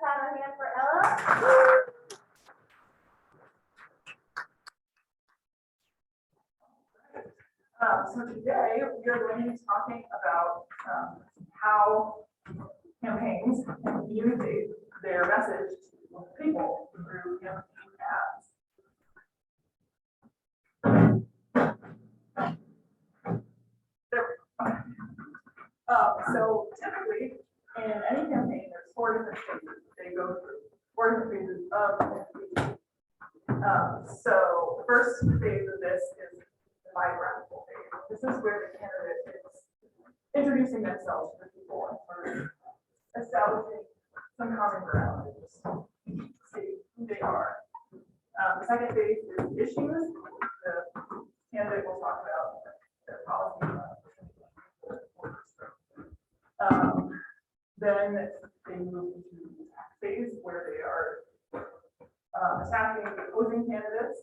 have a hand for Ella. So today we are going to be talking about how campaigns can communicate their message to people through campaign ads. So typically in any campaign, there's 4 different phases they go through, 4 different phases of campaign. So the first phase of this is the biographical phase. This is where the candidate is introducing themselves to the people and sort of establishing some common ground and just see who they are. The second phase is issues. The candidate will talk about their policy. Then they move into the attack phase where they are attacking the opposing candidates.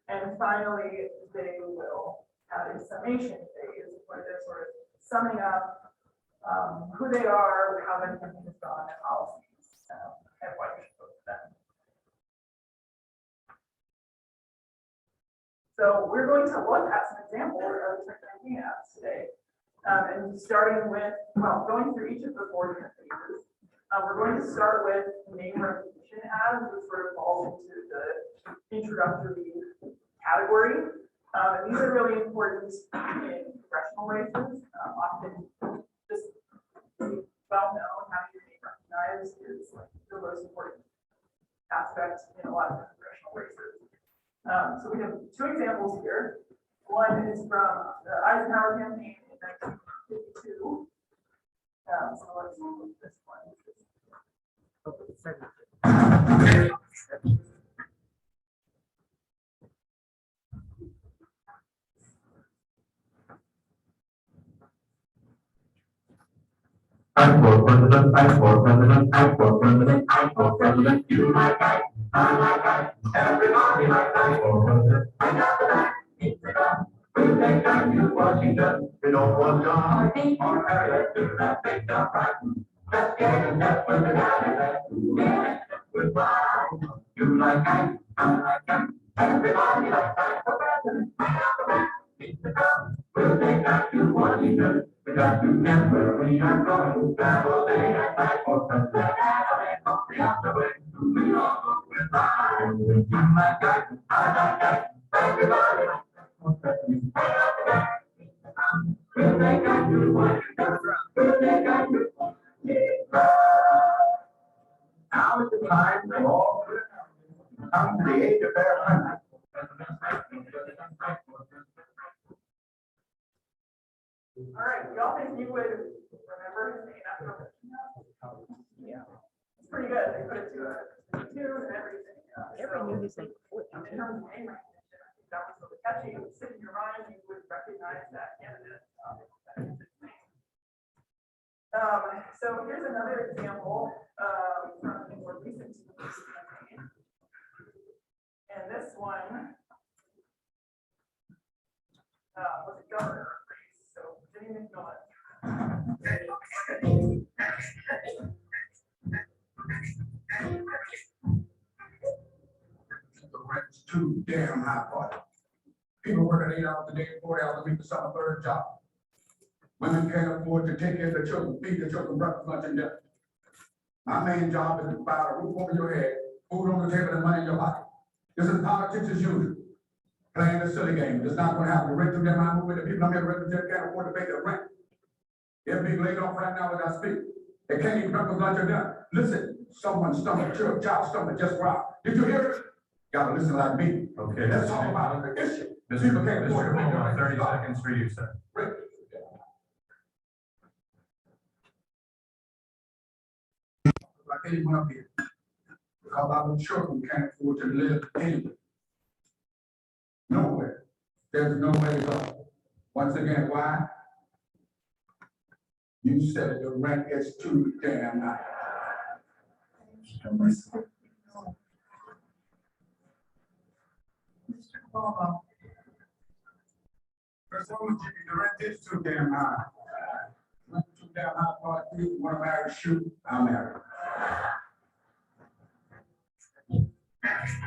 And finally, they will have a summation phase where they're sort of summing up who they are, how their campaign has gone, their policies, and what you should vote for them. So we're going to look at some examples of different campaign ads today. And starting with, well, going through each of the 4 different phases. We're going to start with name recognition ads, which sort of falls into the introductory category. And these are really important in congressional races. Often just well known, having your name recognized is like the most important aspect in a lot of congressional races. So we have 2 examples here. One is from the Eisenhower campaign in 1952. So let's look at this one. I'm for president, I'm for president, I'm for president, I'm for president, you like that, I like that, everybody like that, for president, I got that, it's a gun, we take that to Washington, we don't want John or Harriet to that big job right, let's get it, that's what the guy is at, yeah, goodbye, you like that, I like that, everybody like that, for president, I got that, it's a gun, we'll take that to Washington. We got to get where we are going, travel day and night for president, and on the other way, we all go with life. You like that, I like that, everybody like that for president, I got that. We'll take that to Washington, we'll take that to Washington. Now is the time for all come to the age of their planet. All right, y'all think you would remember his name after Lecture Nov? Yeah, it's pretty good. They put it to a tune and everything. Every knew his name. In terms of name recognition, I think that was really catchy. It would sit in your mind, you would recognize that candidate. So here's another example from a more recent campaign. And this one was a governor. So, Jimmy McMillan. The rent's too damn high for it. People working 8 hours a day, 40 hours a week for some third job. Women can't afford to take care of the children, feed the children breakfast, lunch, and dinner. My main job is to provide a roof over your head, food on the table, and money in your pocket. This is politics as usual. Playing the silly game. It's not going to happen. The rent through them, I move with the people I'm here to represent can't afford to pay their rent. They're being laid off right now as I speak. They can't even breakfast, lunch, or dinner. Listen, someone's stomach, your child's stomach just growled. Did you hear it? You gotta listen like me. Okay. Let's talk about the issue. Mr. 30 seconds for you, sir. Rick. Like anyone up here. Because our children can't afford to live anywhere. Nowhere. There's no way to go. Once again, why? You said the rent is too damn high. Mr. Cuomo. First of all, Jimmy, the rent is too damn high. Rent too damn high for you want to marry, shoot, I'll marry. All right,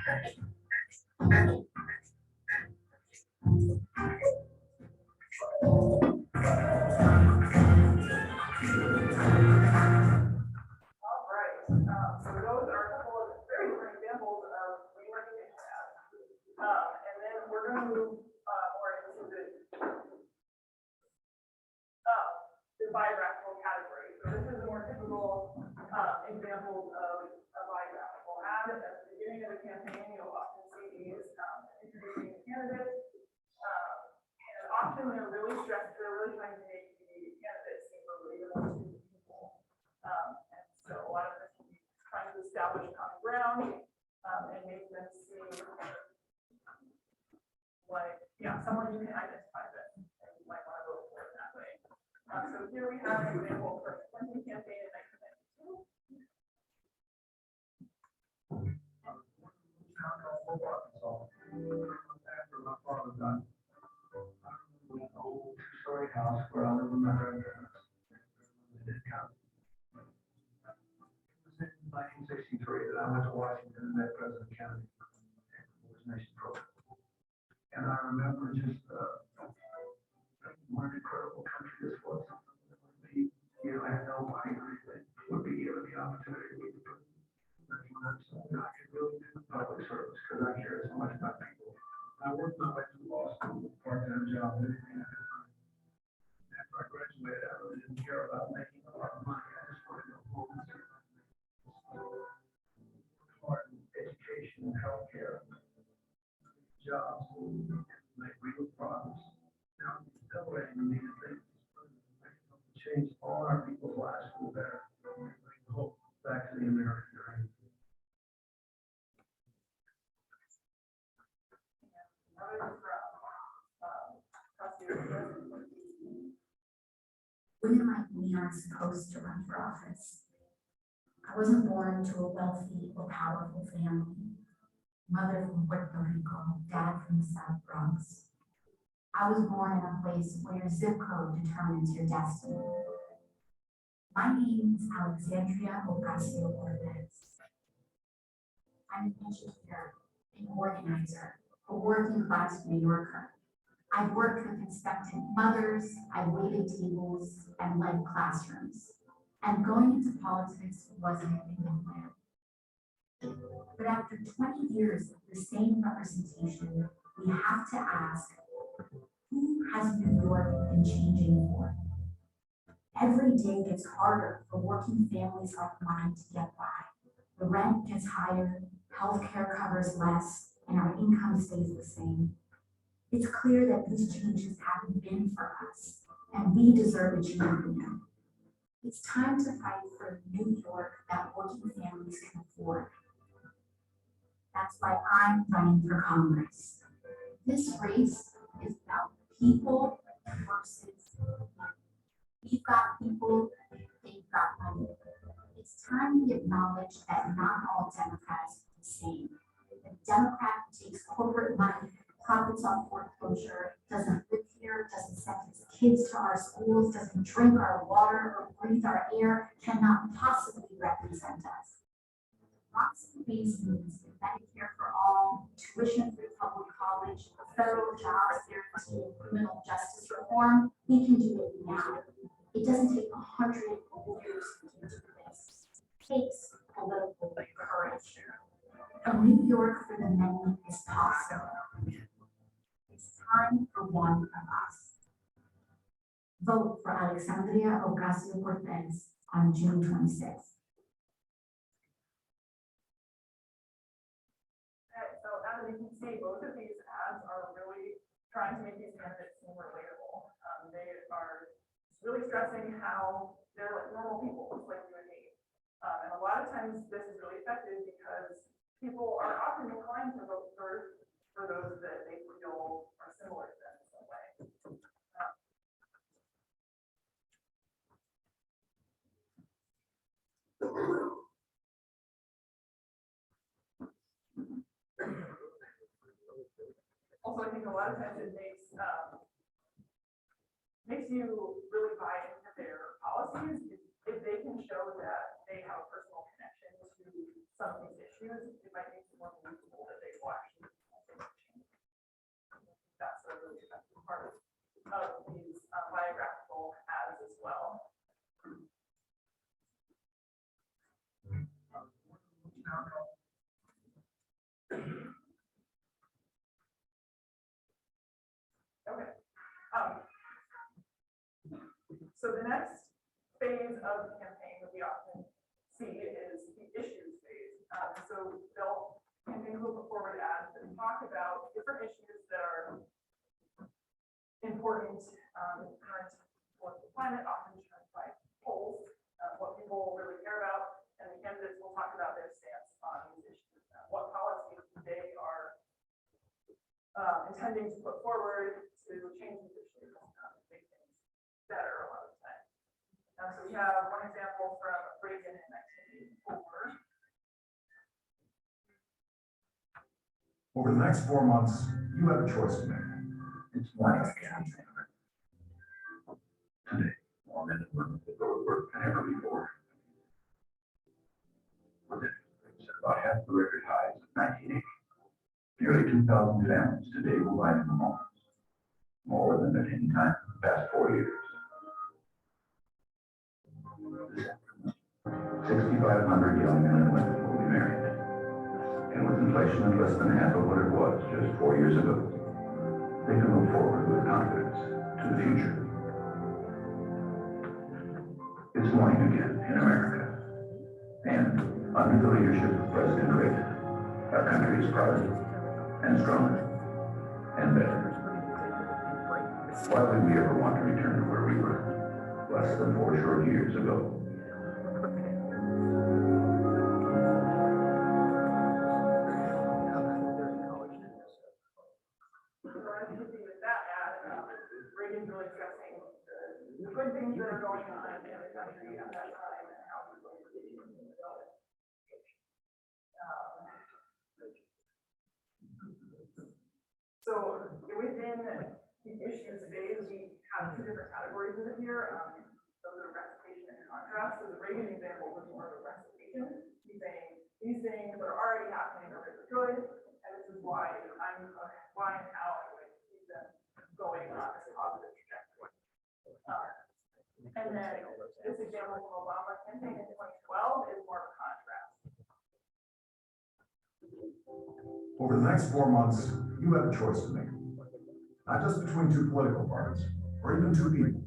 so those are a couple of very different examples of name recognition apps. And then we're going to move more into the biographical category. So this is a more typical example of a biographical ad. At the beginning of the campaign, you'll often see these introducing candidates. And often they're really stressed, they're really trying to make the candidates seem relatable to people. And so a lot of this will be trying to establish common ground and make them seem like, yeah, someone you can identify with, and you might want to vote for it that way. So here we have an example from the Clinton campaign in 1992. After my father died, I remember an old two-story house where I lived with my grandparents. It was in 1963 that I went to Washington and met President Kennedy for the Wars Nation program. And I remember just what an incredible country this was. I had nobody that would be given the opportunity to be the president. That's when I said I could really do public service because I care so much about people. I worked my way through law school, part-time job, anything I could find. After I graduated, I really didn't care about making a lot of money. I just wanted to go home and hard in education and healthcare, jobs, and make real progress. Now, it's celebrating the neat things. Change all our people's lives for the better. Bring hope back to the American dream. Women like me aren't supposed to run for office. I wasn't born to a wealthy or powerful family. Mother from Puerto Rico, dad from the South Bronx. I was born in a place where your zip code determines your destiny. My name is Alexandria Ocasio-Cortez. I'm an educator, an organizer, a working class New Yorker. I've worked with expectant mothers, I've waited tables and led classrooms. And going into politics wasn't in the plan. But after 20 years of the same representation, we have to ask, who has New York been changing for? Every day gets harder for working families like mine to get by. The rent gets higher, healthcare covers less, and our income stays the same. It's clear that these changes haven't been for us, and we deserve a change now. It's time to fight for a New York that working families can afford. That's why I'm running for Congress. This race is about people versus money. We've got people, they've got money. It's time we acknowledge that not all Democrats are the same. A Democrat who takes corporate money, profits off foreclosure, doesn't live here, doesn't send his kids to our schools, doesn't drink our water or breathe our air, cannot possibly represent us. Lots of these means Medicare for all, tuition-free public college, a federal jobs guarantee, and criminal justice reform. We can do it now. It doesn't take 100 years to do this. It takes political courage. A New York for the many is possible. It's time for one of us. Vote for Alexandria Ocasio-Cortez on June 26th. As you can see, both of these ads are really trying to make these candidates seem relatable. They are really stressing how they're like normal people, just like you and me. And a lot of times this is really effective because people are often inclined to vote for those that they feel are similar to them in some way. Also, I think a lot of times it makes you really buy into their policies if they can show that they have a personal connection to some of these issues, it might make it more believable that they will actually change. That's a really effective part of these biographical ads as well. Okay. So the next phase of the campaign that we often see is the issues phase. So campaigns will put forward ads that talk about different issues that are important in current political climate, often determined by polls, what people really care about, and the candidates will talk about their stance on these issues, what policies they are intending to put forward to change these issues, make things better a lot of the time. So we have one example from Reagan in 1984. Over the next 4 months, you have a choice to make. It's morning again. Today, more men and women will go to work than ever before. With it, it's at about half the record highs of 1980. Nearly 2,000 families today will buy new homes, more than at any time in the past 4 years. 6,500 young men and women will be married. And with inflation at less than half of what it was just 4 years ago, they can look forward with confidence to the future. It's morning again in America. And under the leadership of President Reagan, our country is prouder and stronger and better. Why would we ever want to return to where we were less than 4 short years ago? Reagan's really stressing the good things that are going on in the country at that time and how we're going to continue to develop. So within the issues phase, we have 2 different categories in it here. Those are recitation and contrast. So the Reagan example was more of a recitation. He's saying these things that are already happening are really good, and this is why and how I'm going to keep them going on this positive trajectory. And then this example from Obama campaign in 2012 is more of a contrast. Over the next 4 months, you have a choice to make. Not just between 2 political parties, or even 2 people.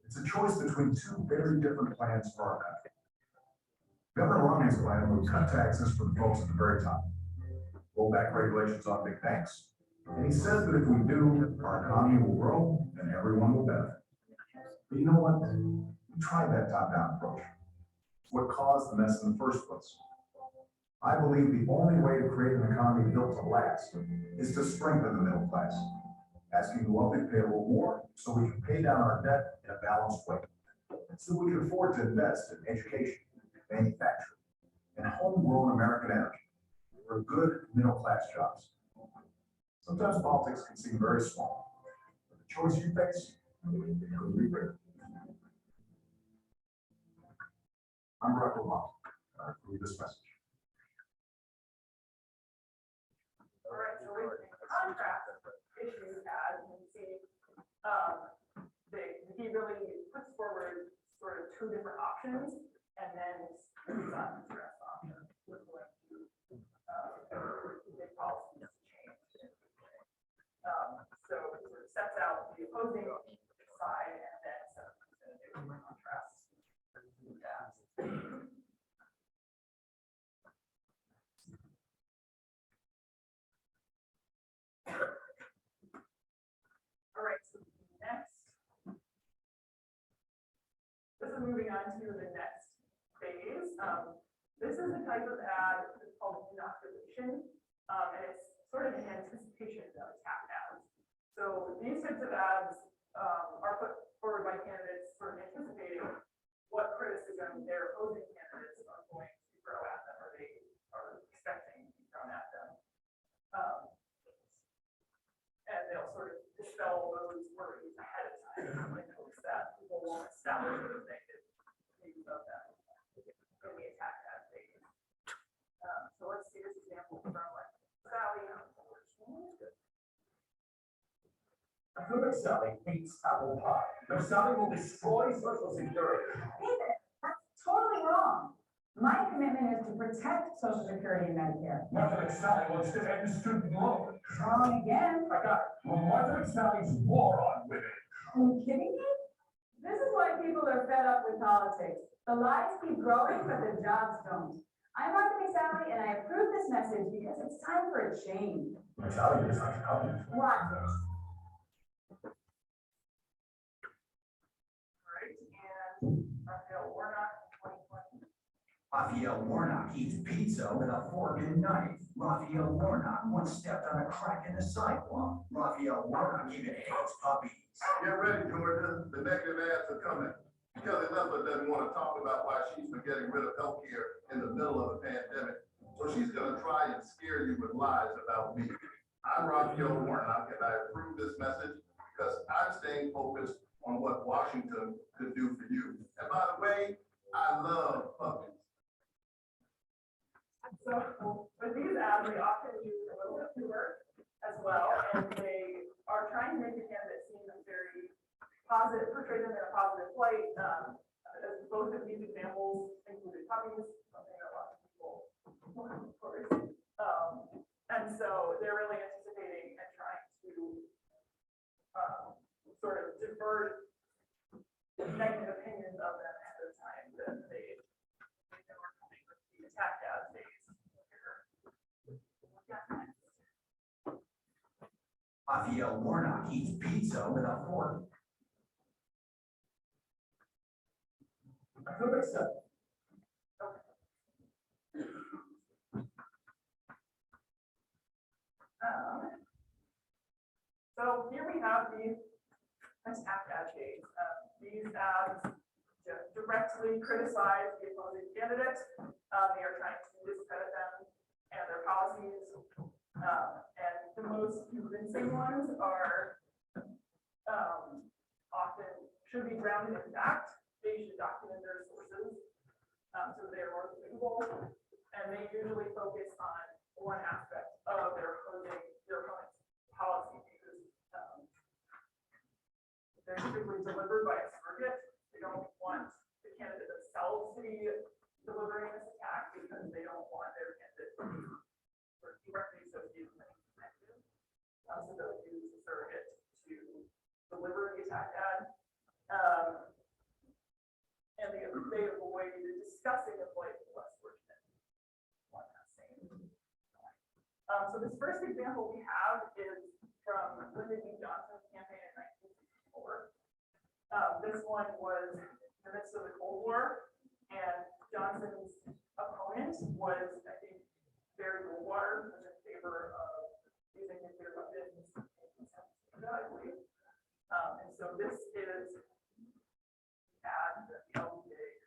It's a choice between 2 very different plans for our country. Governor Romney's plan would cut taxes for the folks at the very top, roll back regulations on big banks, and he says that if we do, our economy will grow and everyone will benefit. But you know what? We tried that top-down approach. It's what caused the mess in the first place. I believe the only way to create an economy built to last is to strengthen the middle class, asking the wealthy to pay a little more so we can pay down our debt in a balanced way, and so we can afford to invest in education, manufacturing, and homegrown American energy for good middle-class jobs. Sometimes politics can seem very small, but the choice you face could be bigger. I'm Barack Obama. I approve this message. All right, so we contrast issues as you can see, he really puts forward sort of 2 different options, and then moves on to the rest option. We're going to make policies change. So it sort of sets out the opposing side and then sets what he's going to do in contrast to that. All right, so next, this is moving on to the next phase. This is a type of ad that's called inoculation, and it's sort of in anticipation of attack ads. So these types of ads are put forward by candidates sort of anticipating what criticism their opposing candidates are going to throw at them, or they are expecting to be thrown at them. And they'll sort of dispel those worries ahead of time in hopes that people won't establish those negative views of them in the attack ad phase. Sally. I feel like Sally hates apple pie. No, Sally will destroy Social Security. David, that's totally wrong. My commitment is to protect Social Security and Medicare. Martha McSally wants to end student loan. Wrong again. I got it. Well, Martha McSally's war on women. Are you kidding me? This is why people are fed up with politics. The lies keep growing, but the jobs don't. I'm Martha McSally, and I approve this message because it's time for a change. McSally is not coming. Watch it. Right, and Raphael Warnock, 2020. Raphael Warnock eats pizza with a fork and knife. Raphael Warnock once stepped on a crack in the sidewalk. Raphael Warnock even hates puppies. Get ready, Georgia. The negative ads are coming. Kelly Leffler doesn't want to talk about why she's been getting rid of healthcare in the middle of a pandemic. So she's going to try and scare you with lies about me. I'm Raphael Warnock, and I approve this message because I'm staying focused on what Washington could do for you. And by the way, I love puppies. So with these ads, we often use a little bit humor as well, and they are trying to make the candidate seem very positive, portray them in a positive light. As both of these examples included puppies, something that lots of people want, of course. And so they're really anticipating and trying to sort of divert negative opinions of them at the time that they are coming with the attack ad phase. Raphael Warnock eats pizza with a fork. I feel like Sally. So here we have the attack ad phase. These ads just directly criticize the opposing candidate. They are trying to discredit them and their policies. And the most convincing ones are often should be grounded in fact. They should document their sources so they are more believable. And they usually focus on one aspect of their opponent's policy because they're typically delivered by a surrogate. They don't want the candidate themselves to be delivering this attack because they don't want their candidate to be directly associated with any perspective. So they'll use the surrogate to deliver the attack ad. And they avoid the discussing of like less fortunate one that same. So this first example we have is from Lyndon B. Johnson's campaign in 1964. This one was in the midst of the Cold War, and Johnson's opponent was, I think, Barry Goldwater, was in favor of using nuclear weapons in I believe. And so this is the ad that the LBA.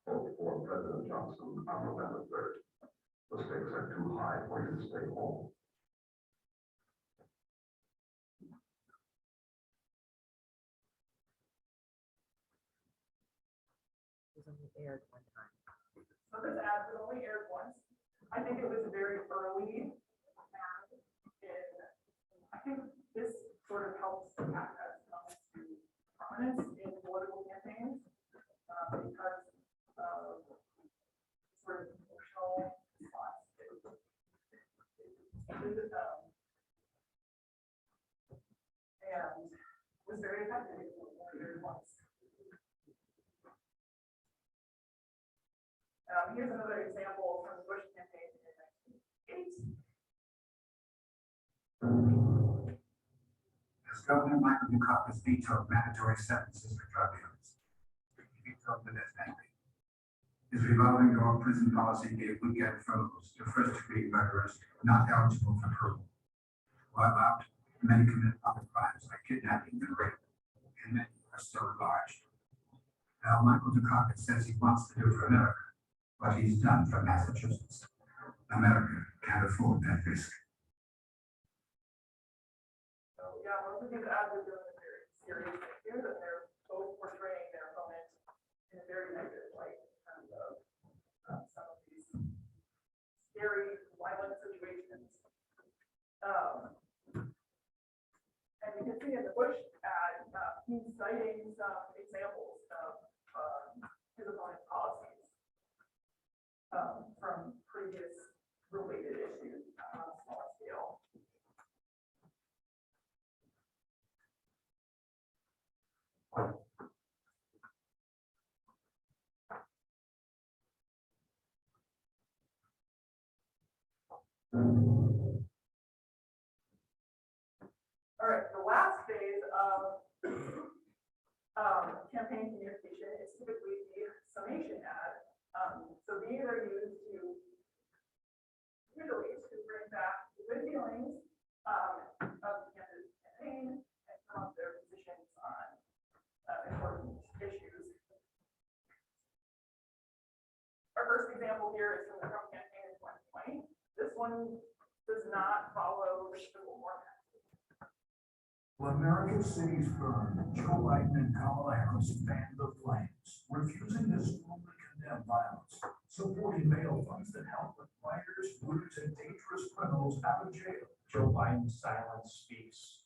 Vote for President Johnson on November 3rd. The stakes are too high for you to stay home. Was only aired one time. So this ad was only aired once. I think it was very early. I think this sort of helps the act as come to prominence in political campaigns because of sort of emotional response. Here's another example from the Bush campaign in 1998. As Governor Michael Dukakis vetoed mandatory sentences for drug dealers, he vetoed the death penalty. His revolving door prison policy gave weekend furloughs to first-degree murderers not eligible for parole. While out, many commit other crimes like kidnapping and rape, and many are still at large. Now, Michael Dukakis says he wants to do for America what he's done for Massachusetts. America can't afford that risk. So, yeah, most of these ads are doing a very serious issues, and they're both portraying their opponent in a very negative light in terms of some of these scary, violent situations. And you can see in the Bush ad, he's citing some examples of his opponent's policies from previous related issues on a smaller scale. All right, the last phase of campaign communication is typically the summation ad. So these are used to usually to bring back the good feelings of the candidate's campaign and some of their positions on important issues. Our first example here is from the Trump campaign in 2020. This one does not follow the typical format. While American cities burn, Joe Biden and Kamala Harris fan the flames, refusing to strongly condemn violence, supporting bail funds that help with rioters, looters, and dangerous criminals out of jail. Joe Biden's silence speaks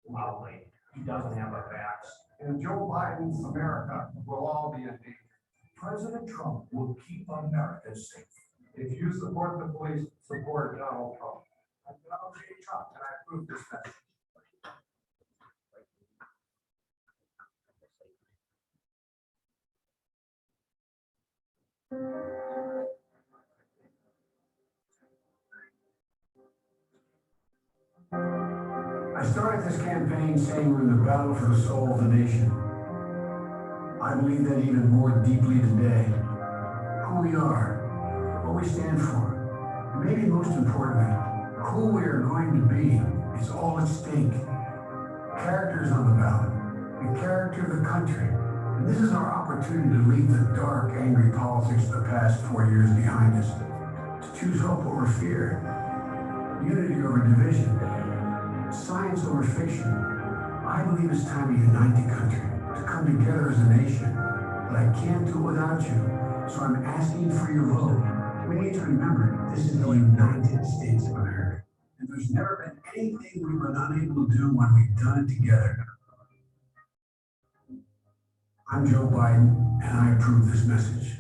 loudly. He doesn't have a facts. And Joe Biden's America will all be in danger. President Trump will keep America safe. If you support the police, support Donald Trump. I'm Donald J. Trump, and I approve this message. I started this campaign saying we're in the battle for the soul of the nation. I believe that even more deeply today. Who we are, what we stand for, and maybe most importantly, who we are going to be is all at stake. Characters on the ballot, the character of the country. And this is our opportunity to leave the dark, angry politics of the past 4 years behind us, to choose hope over fear, unity over division, science over fiction. I believe it's time to unite the country, to come together as a nation, but I can't do it without you, so I'm asking for your vote. We need to remember, this is the United States of America, and there's never been anything we've been unable to do when we've done it together. I'm Joe Biden, and I approve this message.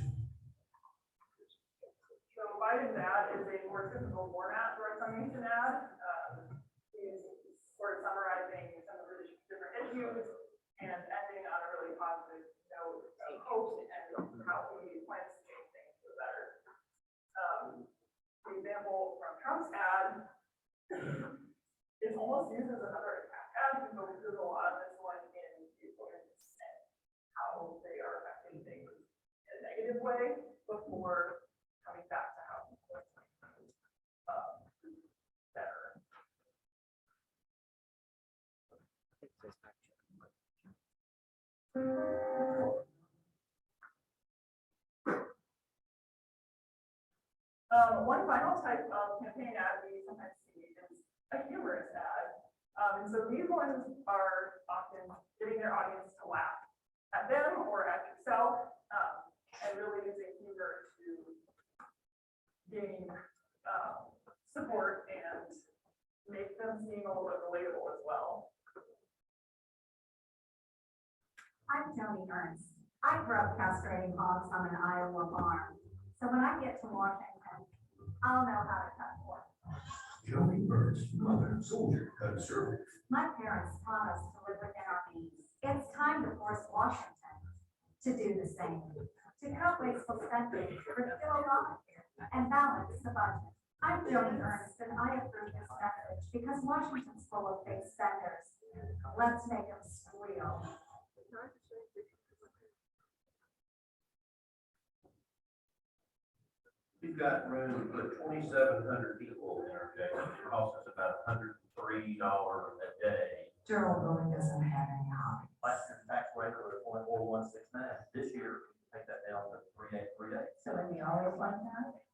So Biden's ad is a more typical format for a summation ad. He's sort of summarizing some of the different issues and ending on a really positive note of hope and how he plans to change things for the better. The example from Trump's ad is almost used as another attack ad, but there's a lot of this one in the opponent's and how they are affecting things in a negative way before coming back to how people are better. One final type of campaign ad we sometimes see is a humorous ad. And so these ones are often getting their audience to laugh at them or at yourself, and really using humor to gain support and make them seem a little bit relatable as well. I'm Joni Ernst. I grew up castrating hogs on an Iowa farm. So when I get to Washington, I'll know how to cut pork. Joni Ernst, mother, soldier, conservative. My parents taught us to live within our means. It's time to force Washington to do the same. to cut wasteful spending, refill Obamacare, and balance the budget. I'm Joni Ernst, and I approve this message because Washington's full of big spenders. Let's make them squeal. We've got room to put 2,700 people in our jail. It costs us about $103 a day. Gerald really doesn't have any hobby. Last year's tax rate was 0.4169. This year, take that down to 3,838. So is he always like that?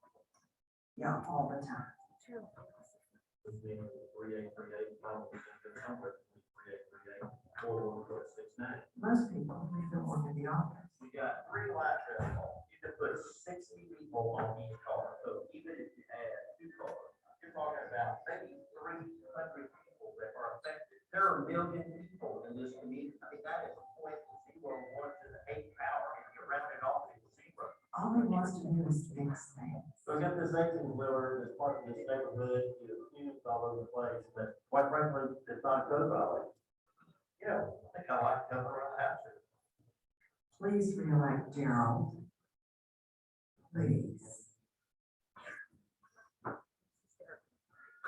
Yeah, all the time. Would be 3,838, probably somewhere between 3,838, 4,169. Most people, they don't work in the office. We got 3 light rail. You can put 60 people on each car. So even if you add 2 cars, you're talking about maybe 300 people that are affected. There are a million people in this community. I mean, that is 0.01 to the 8th power. If you round it off, it's 0. All he wants to do is fix things. So I got this 18-wheeler that's part of this neighborhood, it's used all over the place, but quite frankly, it's not code violation. You know, I think I like to cover around the house. Please reelect Gerald. Please.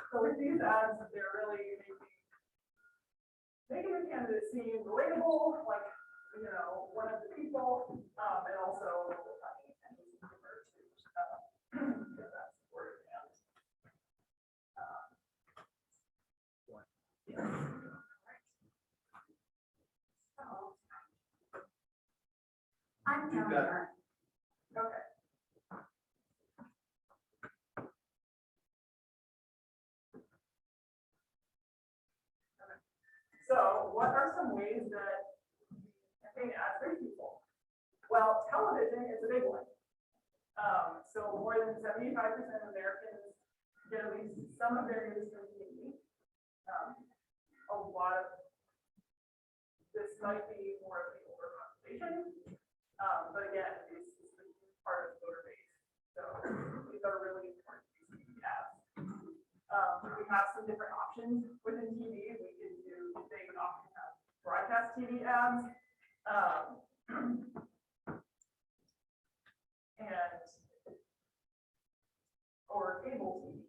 So with these ads, they're really making the candidate seem relatable, like, you know, one of the people, and also funny and easy to refer to. Because that's word and. I'm You've Joni got- Ernst. Okay. So what are some ways that campaign ads reach people? Well, television is a big one. So more than 75% of Americans get at least some of their news from TV. A lot of this might be more of the older population. But again, this is part of the voter base. So these are really important TV ads. We have some different options within TV. They would often have broadcast TV ads. Or cable TV.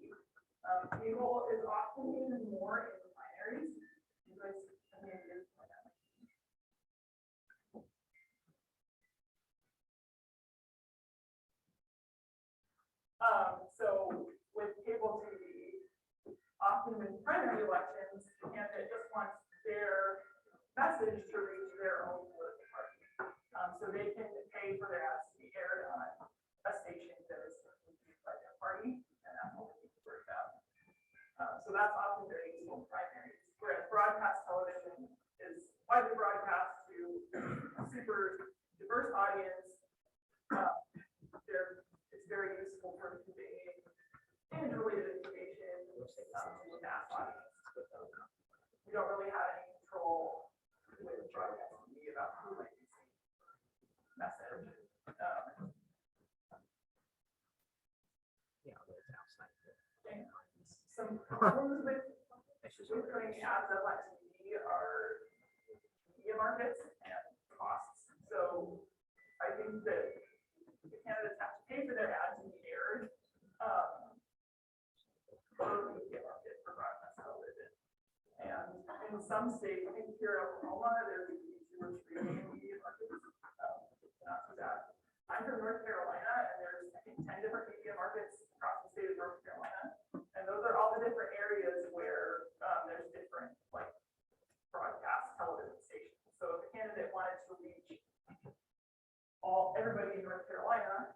Cable is often used more in primaries because so with cable TV, often with primary elections, the candidate just wants their message to reach their own political party. So they can pay for their ads to be aired on a station that is used by their party, and that's what we work out. So that's often very useful in primaries, whereas broadcast television is widely broadcast to a super diverse audience. It's very useful for conveying image-related information to a mass audience. We don't really have any control with broadcast TV about who might be seeing message. Yeah, it's outside. Some problems with doing ads up on TV are media markets and costs. So I think that the candidates have to pay for their ads to be aired. For the media market for broadcast television. And in some states, I think here in Oklahoma, there's 2 or 3 media markets. Not too bad. I'm from North Carolina, and there's, I think, 10 different media markets across the state of North Carolina. And those are all the different areas where there's different, like, broadcast television stations. So if a candidate wanted to reach everybody in North Carolina,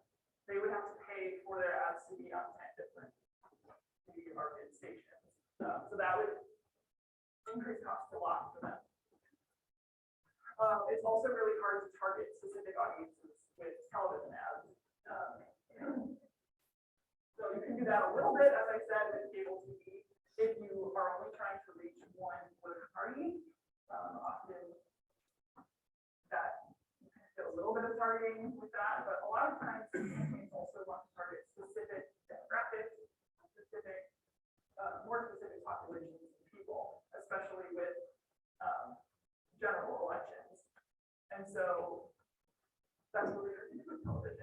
they would have to pay for their ads to be on 10 different media market stations. So that would increase costs a lot for them. It's also really hard to target specific audiences with television ads. So you can do that a little bit, as I said, with cable TV. If you are only trying to reach one political party, often that you can get a little bit of targeting with that, but a lot of times campaigns also want to target specific demographics, more specific populations of people, especially with general elections. And so that's what we're doing with television.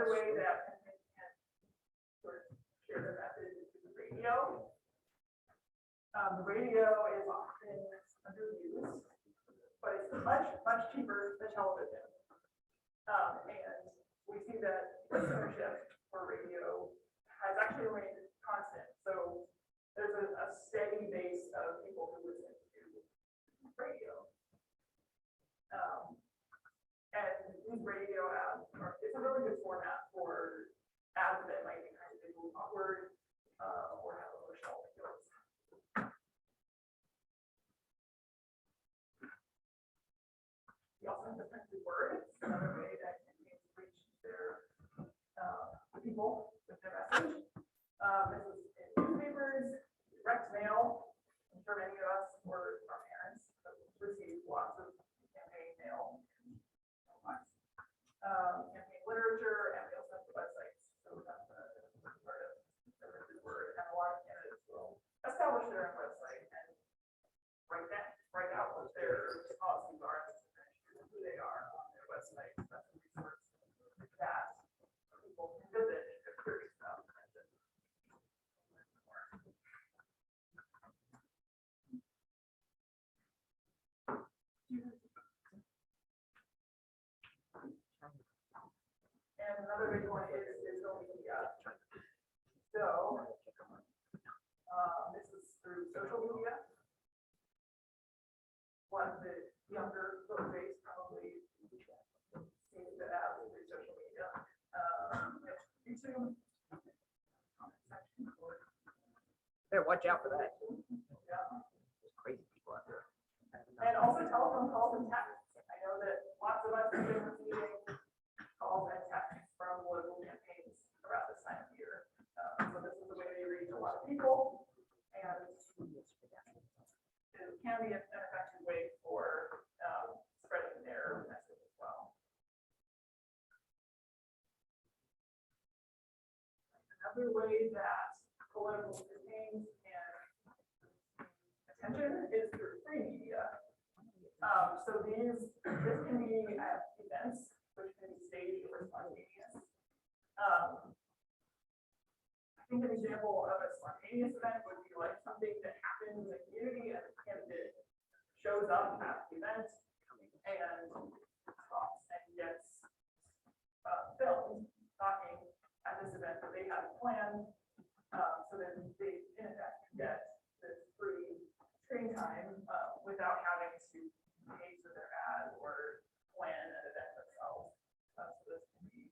Another way that campaigns can sort of share their message is through the radio. The radio is often underused, but it's much cheaper than television. And we see that listenership for radio has actually remained constant. So there's a steady base of people who listen to radio. And these radio ads it's a really good format for ads that might be kind of visually awkward or have emotional appeals. We also have the printed word, another way that campaigns reach their people with their message. This is in newspapers, direct mail. I'm sure many of us or our parents have received lots of campaign mail. Campaign literature, and we also have the websites. So that's part of the printed word. And a lot of candidates will establish their own website and write out what their policies are, who they are on their website. That's a resource that people can visit if they're curious about it. And another big one is digital media. So this is through social media. One the younger voter base probably sees the ads through social media. YouTube. Better watch out for that. Yeah. There's crazy people out there. And also telephone calls and texts. I know that lots of us have been receiving calls and texts from political campaigns around this time of year. So this is a way they reach a lot of people, and it can be an effective way for spreading their message as well. Another way that political campaigns can attention is through free media. So this can be at events, which can be staged or spontaneous. I think an example of a spontaneous event would be like something that happens in the community and the candidate shows up at the event and talks and gets filmed talking at this event that they had planned. So then they in effect get this free screen time without having to pay for their ad or plan an event themselves. So this can be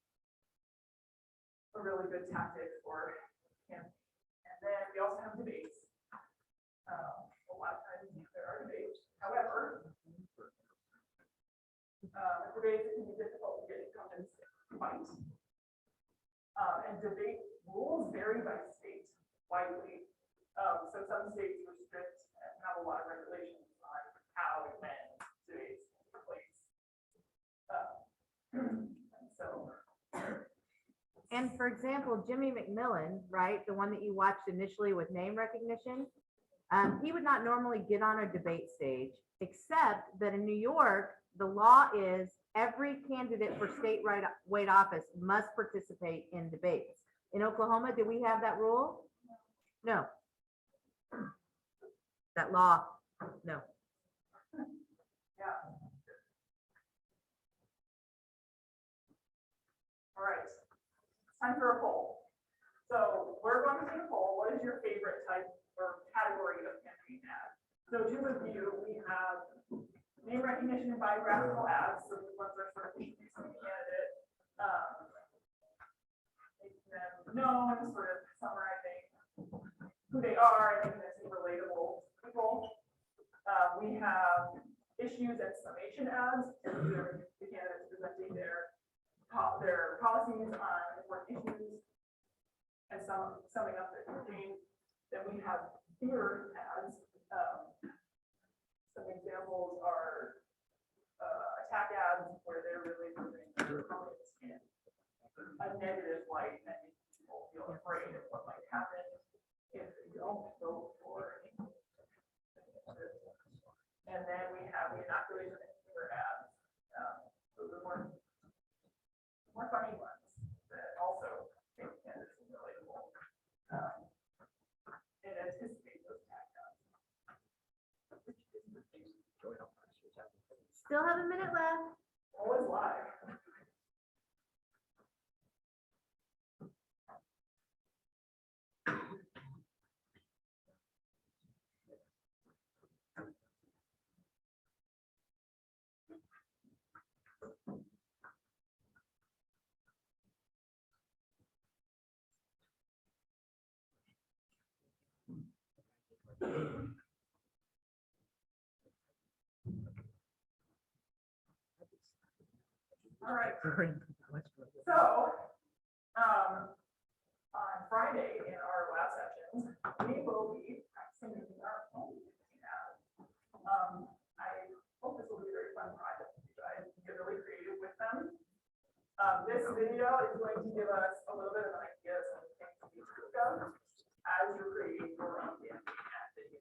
a really good tactic for campaign. And then we also have debates. A lot of times there are debates. However, debates can be difficult to get incumbents to fight. And debate rules vary by state widely. So some states restrict and have a lot of regulations on how and when debates take place. And for example, Jimmy McMillan, right, the one that you watched initially with name recognition, he would not normally get on a debate stage, except that in New York, the law is every candidate for statewide office must participate in debates. In Oklahoma, do we have that rule? No. That law, no. Yeah. All right. Time for a poll. So we're going to take a poll. What is your favorite type or category of campaign ad? So to review, we have name recognition and biographical ads. So these ones are sort of introducing the candidate, making them known, sort of summarizing who they are and making them seem relatable people. We have issues and summation ads. These are the candidates presenting their policies on important issues and summing up their campaign. Then we have fear ads. Some examples are attack ads where they're really putting their opponents in a negative light and making people feel afraid of what might happen if they don't vote for any. And then we have the inoculation and humor ads. Those are more funny ones that still have a minute left. Always live. All right. So, on Friday in our lab sessions, we will be practicing using our own app. I hope this will be a very fun project. You guys can get really creative with them. This video is going to give us a little bit of an idea of some things to be discussed as you're creating your own campaign ad video.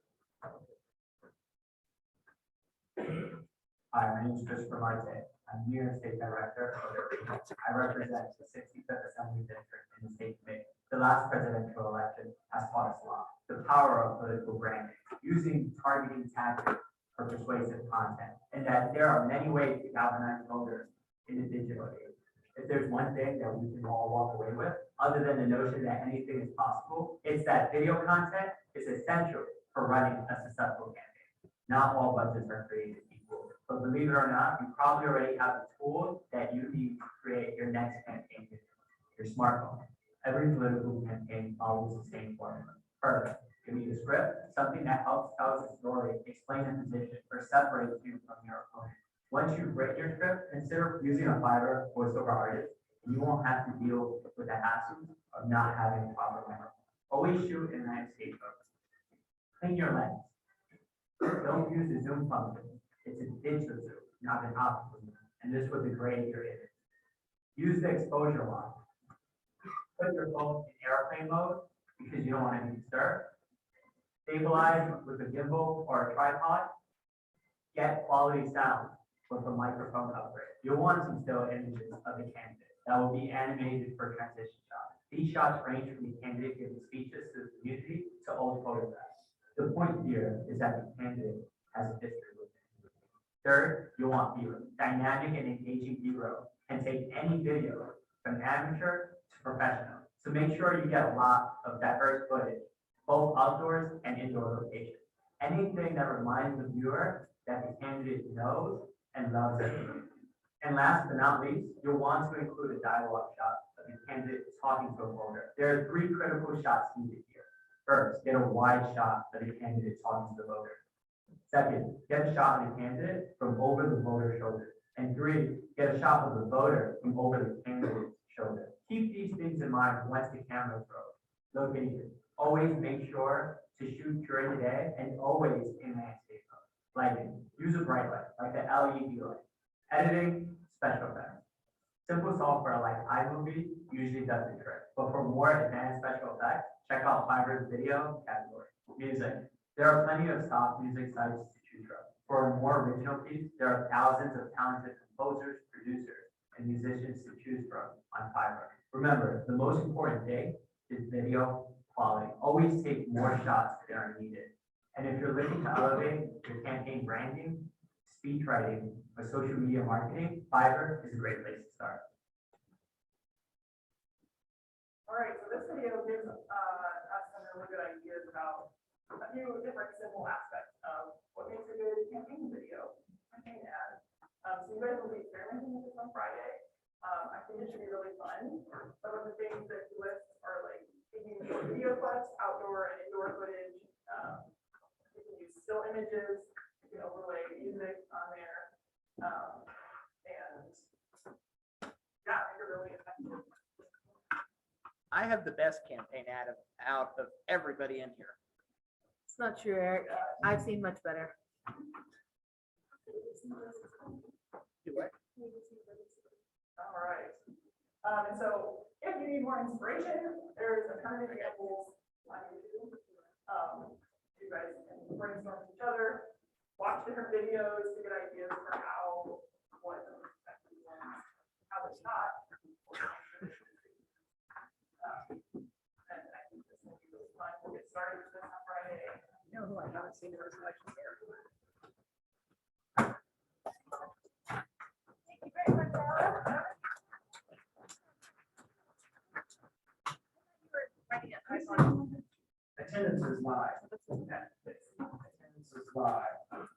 Hi, my name is Christopher Marte. I'm New York State Director. I represent the 65th Assembly District in the state committee. The last presidential election has taught us a lot. The power of political branding, using targeting tactics for persuasive content, and that there are many ways to galvanize voters in the digital age. If there's one thing that we can all walk away with, other than the notion that anything is possible, it's that video content is essential for running a successful campaign. Not all budgets are created equal, but believe it or not, you probably already have the tools that you need to create your next campaign video. Your smartphone. Every political campaign follows the same formula. First, you need a script, something that helps tell us a story, explain a position, or separates you from your opponent. Once you've written your script, consider using a Fiverr voiceover artist. You won't have to deal with the hassle of not having a proper microphone. Always shoot in landscape photos. Clean your lens. Don't use the zoom function. It's a digital zoom, not an optical zoom. And this was a great area. Use the exposure lock. Put your phone in airplane mode because you don't want to be disturbed. Stabilize with a gimbal or a tripod. Get quality sound with a microphone upgrade. You'll want some still images of the candidate that will be animated for transition shots. These shots range from the candidate giving speeches to the community to old photographs. The point here is that the candidate has a history with it. Third, you'll want B-roll. Dynamic and engaging B-roll can take any video from amateur to professional. So make sure you get a lot of diverse footage, both outdoors and indoor locations. Anything that reminds the viewer that the candidate knows and loves it. And last but not least, you'll want to include a dialogue shot of the candidate talking to a voter. There are 3 critical shots needed here. First, get a wide shot of the candidate talking to the voter. Second, get a shot of the candidate from over the voter's shoulder. And 3, get a shot of the voter from over the candidate's shoulder. Keep these things in mind once the camera throws. Location. Always make sure to shoot during the day and always in landscape mode. Lighting. Use a bright light, like the LED light. Editing, special effects. Simple software like iMovie usually does the trick. But for more advanced special effects, check out Fiverr's video category. Music. There are plenty of stock music sites to choose from. For a more original piece, there are thousands of talented composers, producers, and musicians to choose from on Fiverr. Remember, the most important thing is video quality. Always take more shots than are needed. And if you're looking to elevate your campaign branding, speech writing, or social media marketing, Fiverr is a great place to start. All right, so this video gives us some really good ideas about a few different simple aspects of what makes a good campaign video, campaign ad. So you guys will be experimenting with this on Friday. I think it should be really fun. Some of the things that you list are like taking video clips, outdoor and indoor footage. You can use still images, you can overlay music on there. And yeah, I think they're really effective. I have the best campaign ad out of everybody in here. It's not true, Eric. I've seen much better. Do what? All right. And so if you need more inspiration, there's a ton of examples on YouTube. You guys can brainstorm with each other, watch different videos to get ideas for how it's shot. And I think this will be really fun. We'll get started with this on Friday. You know who I haven't seen in this election? live.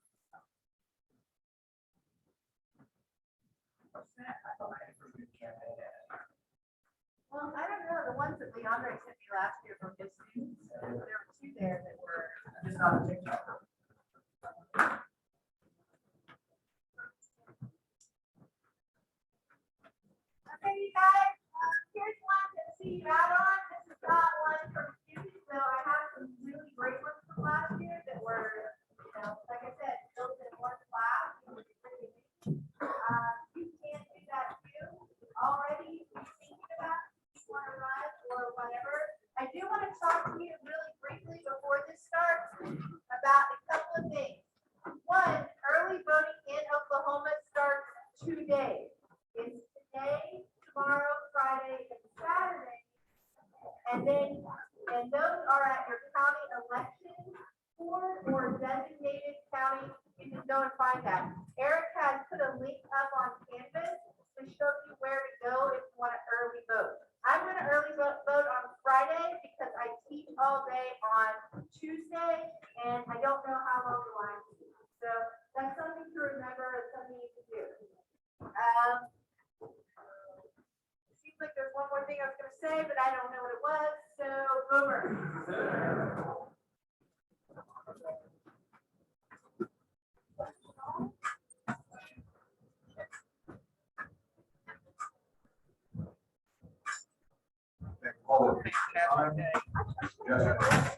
Well, I don't know, the ones that Leandre sent me last year from his students, there were two there that were Just not a TikTok. okay, you guys, here's one to see you out on. This is not one from students, so I have some really great ones from last year that were, you know, like I said, built in one class. You can do that too. Already, you're thinking about if you want to run or whatever. I do want to talk to you really briefly before this starts about a couple of things. One, early voting in Oklahoma starts today. It's today, tomorrow, Friday, and Saturday. And those are at your county election board or designated county. You can go and find that. Eric has put a link up on Canvas to show you where to go if you want to early vote. I'm going to early vote on Friday because I teach all day on Tuesday and I don't know how long the line is. So that's something to remember and something you can do. Seems like there's one more thing I was going to say, but I don't know what it was. So Boomer. All the time. Yes.